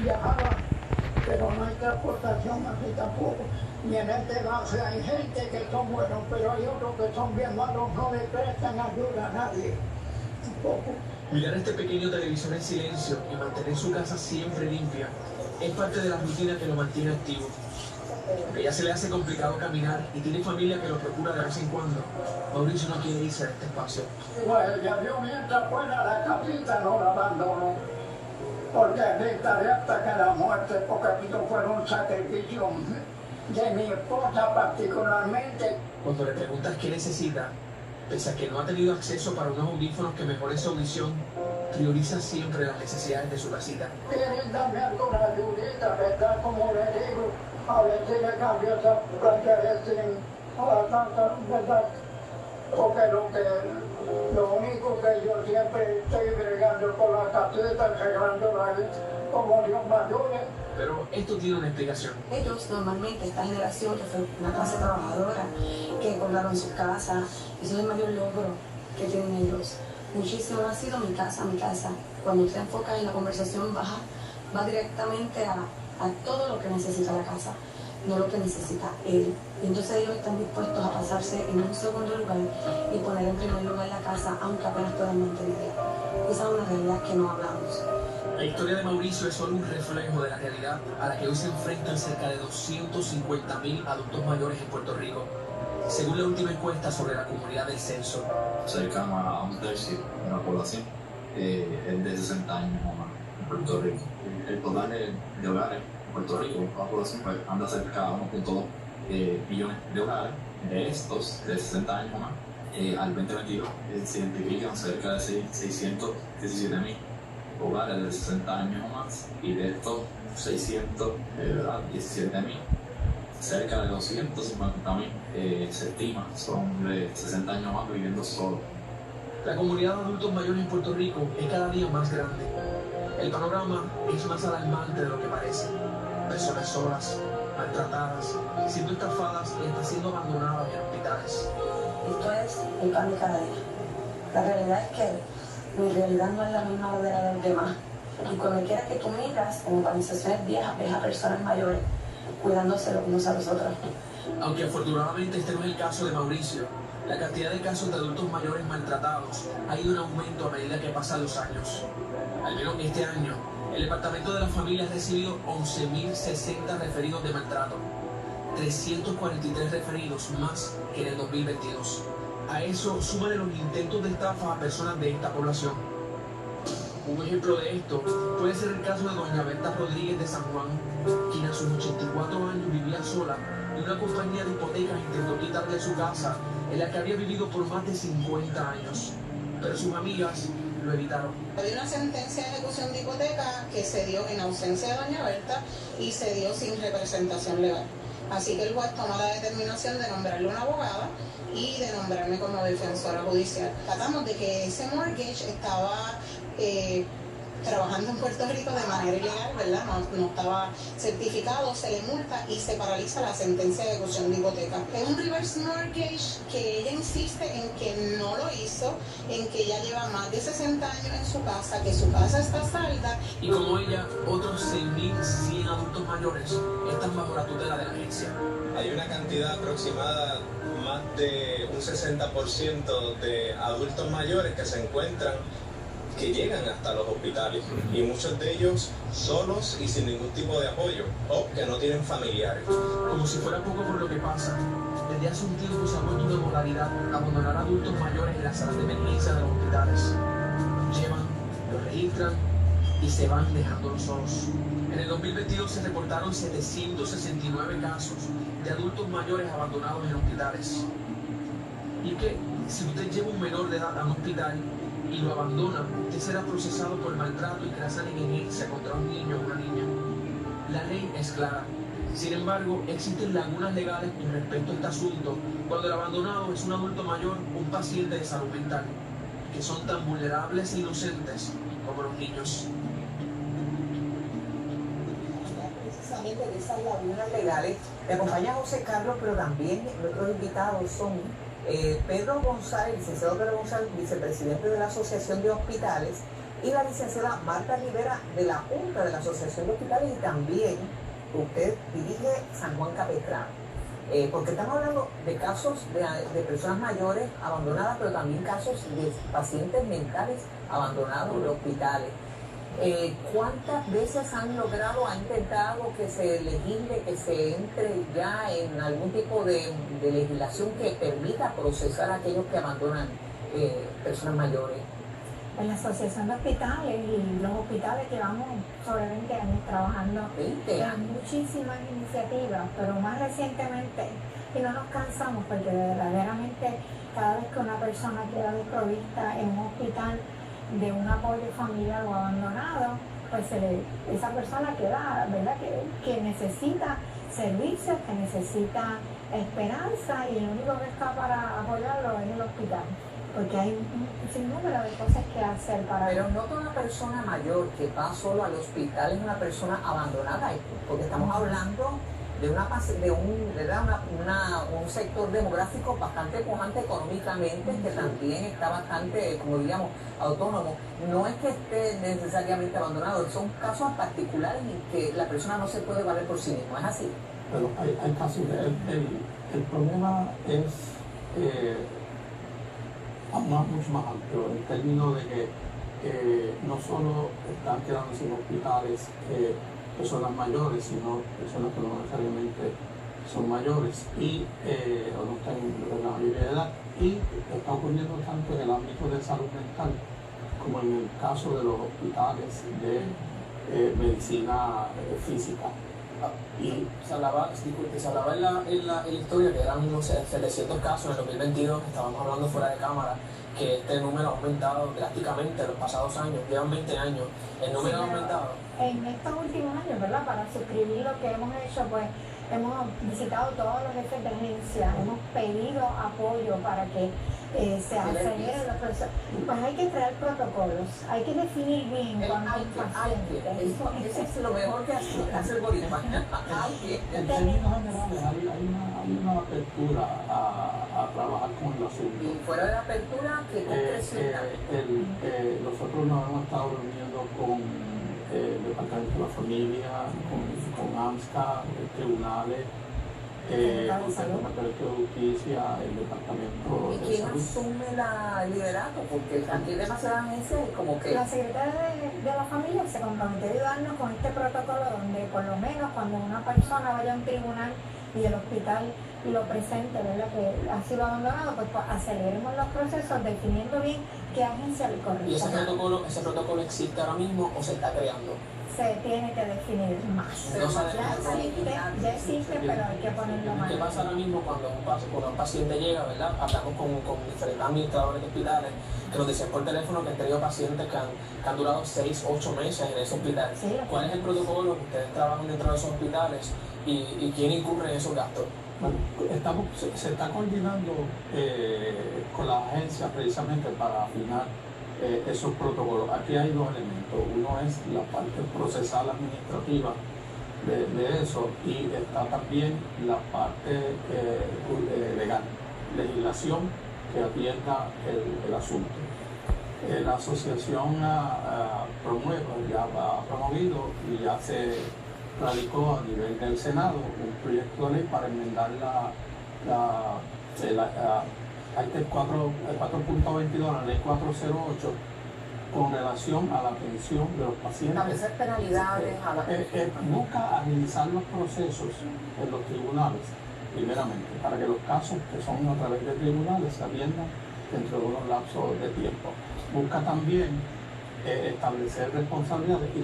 viajaban, pero no hay transportación aquí tampoco. Y en este caso hay gente que son buenos, pero hay otros que son bien malos, no le prestan ayuda a nadie. Tampoco. Mirar este pequeño televisor en silencio y mantener su casa siempre limpia es parte de la rutina que lo mantiene activo. Aunque ya se le hace complicado caminar y tiene familia que lo procura de vez en cuando, Mauricio no quiere irse de este espacio. Pues ya yo mientras fuera la casita no la abandono, porque estaré hasta que la muerte, porque esto fue un sacrificio de mi esposa particularmente. Cuando le preguntas qué necesita, pese a que no ha tenido acceso para unos audífonos que mejoren su audición, prioriza siempre las necesidades de su casita. Quieren darme alguna ayudita, ¿verdad? Como le digo, a ver si le cambio esa plancha a la tanta, ¿verdad? Porque lo único que yo siempre estoy bregando con la caseta, arreglándola como Dios mayores. Pero esto tiene una explicación. Ellos normalmente, esta generación que fue una clase trabajadora, que colgaron sus casas, eso es el mayor logro que tienen ellos. Muchísimo ha sido mi casa, mi casa. Cuando usted enfoca en la conversación baja, va directamente a todo lo que necesita la casa, no lo que necesita él. Y entonces ellos están dispuestos a pasarse en un segundo lugar y poner en primer lugar la casa, aunque apenas puedan mantenerla. Esa es una realidad que no hablamos. La historia de Mauricio es solo un reflejo de la realidad a la que hoy se enfrentan cerca de 250.000 adultos mayores en Puerto Rico, según la última encuesta sobre la comunidad del censo. Cercano a un tercio de la población es de 60 años o más en Puerto Rico. El total de hogares en Puerto Rico, la población anda cerca de 1.2 millones de hogares. De estos, de 60 años o más, al 2022 se identifican cerca de 617.000 hogares de 60 años o más, y de estos 617.000, cerca de 250.000 se estima son de 60 años o más viviendo solos. La comunidad de adultos mayores en Puerto Rico es cada día más grande. El panorama es más alarmante de lo que parece. Personas solas, maltratadas, siendo estafadas y hasta siendo abandonadas en hospitales. Esto es el pan de cada día. La realidad es que mi realidad no es la misma de la del demás. Y cuando quiera que tú miras en organizaciones viejas, ves a personas mayores cuidándose los unos a los otros. Aunque afortunadamente este no es el caso de Mauricio, la cantidad de casos de adultos mayores maltratados ha ido en aumento a medida que pasan los años. Al menos este año, el Departamento de la Familia ha recibido 11.060 referidos de maltrato, 343 referidos más que en el 2022. A eso súmale los intentos de estafa a personas de esta población. Un ejemplo de esto puede ser el caso de doña Berta Rodríguez de San Juan, quien a sus 84 años vivía sola y una compañía de hipotecas intentó quitarle su casa en la que había vivido por más de 50 años, pero sus amigas lo evitaron. Había una sentencia de ejecución de hipoteca que se dio en ausencia de doña Berta y se dio sin representación legal. Así que el juez tomó la determinación de nombrarle una abogada y de nombrarme como defensora judicial. Tratamos de que ese mortgage estaba trabajando en Puerto Rico de manera ilegal, ¿verdad? No estaba certificado, se le multa y se paraliza la sentencia de ejecución de hipoteca. Es un reverse mortgage que ella insiste en que no lo hizo, en que ella lleva más de 60 años en su casa, que su casa está salda. Y como ella, otros 6.100 adultos mayores están bajo la tutela de la agencia. Hay una cantidad aproximada, más de un 60% de adultos mayores que llegan hasta los hospitales, y muchos de ellos solos y sin ningún tipo de apoyo, o que no tienen familiares. Como si fuera poco por lo que pasa, desde hace un tiempo se ha vuelto una modalidad abandonar a adultos mayores en las salas de emergencia de los hospitales. Los llevan, los registran y se van dejándolos solos. En el 2022 se reportaron 769 casos de adultos mayores abandonados en hospitales. Y es que si usted lleva un menor de edad a un hospital y lo abandona, usted será procesado por maltrato y grasa negligencia contra un niño o una niña. La ley es clara. Sin embargo, existen lagunas legales con respecto a este asunto cuando el abandonado es un adulto mayor, un paciente de salud mental, que son tan vulnerables e inocentes como los niños. Precisamente de esas lagunas legales, me acompaña José Carlos, pero también nuestros invitados son Pedro González, licenciado Pedro González, vicepresidente de la Asociación de Hospitales, y la licenciada Marta Rivera de la Junta de la Asociación de Hospitales, y también usted dirige San Juan Capistrano. Porque estamos hablando de casos de personas mayores abandonadas, pero también casos de pacientes mentales abandonados en hospitales. ¿Cuántas veces han logrado, han intentado que se legisle, que se entre ya en algún tipo de legislación que permita procesar a aquellos que abandonan personas mayores? En la Asociación de Hospitales y los hospitales llevamos sobre 20 años trabajando en muchísimas iniciativas, pero más recientemente, y no nos cansamos porque verdaderamente cada vez que una persona queda desprovista en un hospital de un apoyo familiar o abandonado, pues esa persona queda, ¿verdad?, que necesita servicios, que necesita esperanza, y el único que está para apoyarlo es el hospital, porque hay un sinnúmero de cosas que hacer para... Pero no toda persona mayor que va solo al hospital es una persona abandonada, porque estamos hablando de un sector demográfico bastante pujante económicamente, que también está bastante, como diríamos, autónomo. No es que esté necesariamente abandonado, son casos particulares en que la persona no se puede valer por sí misma, ¿es así? Pero hay casos, el problema es mucho más amplio, en términos de que no solo están quedando sin hospitales personas mayores, sino personas que no necesariamente son mayores o no están en la mayoría de edad, y está ocurriendo tanto en el ámbito de salud mental como en el caso de los hospitales de medicina física. Y se hablaba en la historia que eran unos 700 casos en el 2022, estábamos hablando fuera de cámara, que este número ha aumentado drásticamente en los pasados años, llevan 20 años, el número ha aumentado. En estos últimos años, ¿verdad?, para suscribir lo que hemos hecho, pues hemos visitado todos los jefes de agencia, hemos pedido apoyo para que se aceleren los procesos. Pues hay que crear protocolos, hay que definir bien cuando hay pacientes. Eso es lo mejor que hace el boricua. En términos generales hay una apertura a trabajar con el asunto. Y fuera de la apertura, ¿qué concreción? Nosotros nos hemos estado reuniendo con el Departamento de la Familia, con AMSCA, tribunales, el Departamento de Justicia, el Departamento ¿Y de quién Salud. asume el liderato? Porque aquí hay demasiadas agencias y como que... La secretaria de la familia se comprometió a ayudarnos con este protocolo donde por lo menos cuando una persona vaya a un tribunal y el hospital lo presente, ¿verdad?, que ha sido abandonado, pues aceleremos los procesos definiendo bien qué agencia le corresponde. ¿Y ese protocolo existe ahora mismo o se está creando? Se tiene que definir más. No sabe- Ya existe, pero hay que ponerlo más. ¿Qué pasa ahora mismo cuando un paciente llega, ¿verdad? Hablamos con diferentes administradores de hospitales que nos dicen por teléfono que han tenido pacientes que han durado 6, 8 meses en ese hospital. Sí. ¿Cuál es el protocolo que ustedes trabajan dentro de esos hospitales y quién incurre en esos gastos? Bueno, se está coordinando con las agencias precisamente para afinar esos protocolos. Aquí hay dos elementos. Uno es la parte procesal administrativa de eso, y está también la parte legal, legislación que atienda el asunto. La asociación ya ha promovido y ya se radicó a nivel del Senado un proyecto de ley para enmendar el 4.22, la ley 408, con relación a la atención de los pacientes. Establecer penalidades a la... Busca agilizar los procesos en los tribunales, primeramente, para que los casos que son a través de tribunales se atiendan dentro de unos lapsos de tiempo. Busca también establecer responsabilidades y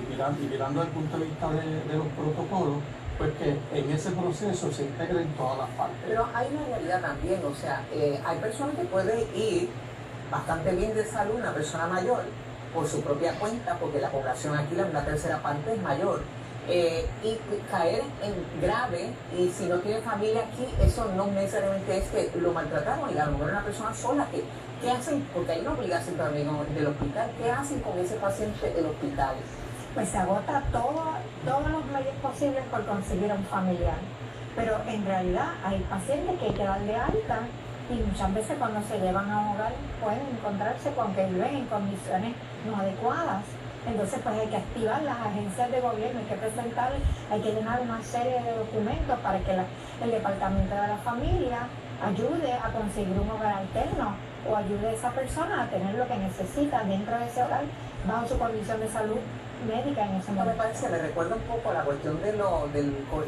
mirando desde el punto de vista de los protocolos, pues que en ese proceso se integren todas las partes. Pero hay una realidad también, o sea, hay personas que pueden ir bastante bien de salud, una persona mayor, por su propia cuenta, porque la población aquí, la tercera parte es mayor, y caer en grave, y si no tiene familia aquí, eso no necesariamente es que lo maltrataron, y a lo mejor una persona sola, ¿qué hacen? Porque hay una obligación también del hospital, ¿qué hacen con ese paciente del hospital? Pues se agota todos los medios posibles por conseguir a un familiar. Pero en realidad hay pacientes que hay que darle alta Y muchas veces cuando se llevan a un hogar pueden encontrarse con que viven en condiciones no adecuadas. Entonces pues hay que activar las agencias de gobierno, hay que presentar, hay que llenar una serie de documentos para que el Departamento de la Familia ayude a conseguir un hogar alterno o ayude a esa persona a tener lo que necesita dentro de ese hogar bajo su condición de salud médica en ese Me momento. parece, me recuerda un poco a la cuestión del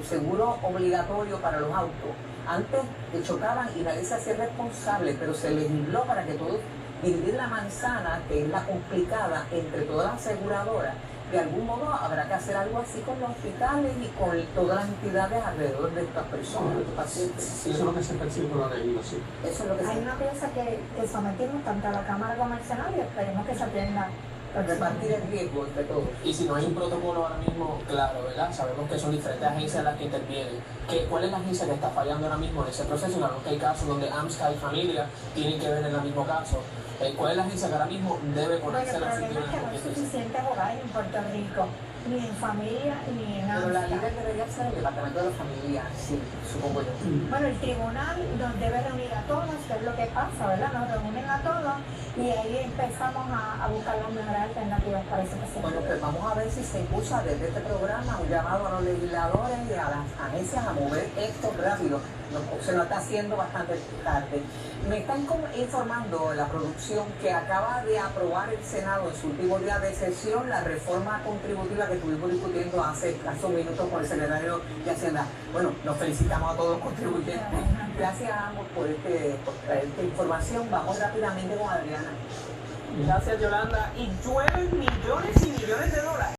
seguro obligatorio para los autos. Antes chocaban y nadie se hacía responsable, pero se legisló para que todos dividir la manzana, que es la complicada, entre todas las aseguradoras. De algún modo habrá que hacer algo así con los hospitales y con todas las entidades alrededor de estas personas, de estos pacientes. Sí, eso es lo que se percibe por la legislación. Eso es lo que Hay se una pieza que sometimos tanto a la Cámara Comercial y esperemos que se atienda. repartir el riesgo entre todos. Y si no hay un protocolo ahora mismo claro, ¿verdad? Sabemos que son diferentes agencias las que intervienen. ¿Cuál es la agencia que está fallando ahora mismo en ese proceso? Sabemos que hay casos donde AMSCA y familia tienen que ver en el mismo caso. ¿Cuál es la agencia que ahora mismo debe Bueno, ponerse el la problema es que no hay suficientes hogares en Puerto Rico, ni en familia, ni en Pero la AMSCA. líder debería ser el Departamento de la Familia, sí, supongo yo. Bueno, el tribunal nos debe reunir a todos, que es lo que pasa, ¿verdad? Nos reúnen a todos y ahí empezamos a buscar las mejores alternativas para ese paciente. Bueno, pues vamos a ver si se impulsa desde este programa un llamado a los legisladores y a las agencias a mover esto rápido. Se nos está haciendo bastante tarde. Me están informando la producción que acaba de aprobar el Senado en su último día de sesión la reforma contributiva que estuvimos discutiendo hace escasos minutos con el secretario de Hacienda. Bueno, nos felicitamos a todos los contribuyentes. Gracias a ambos por traer esta información. Vamos rápidamente con Adriana. Gracias, Yolanda. Y llueven millones y millones de dólares.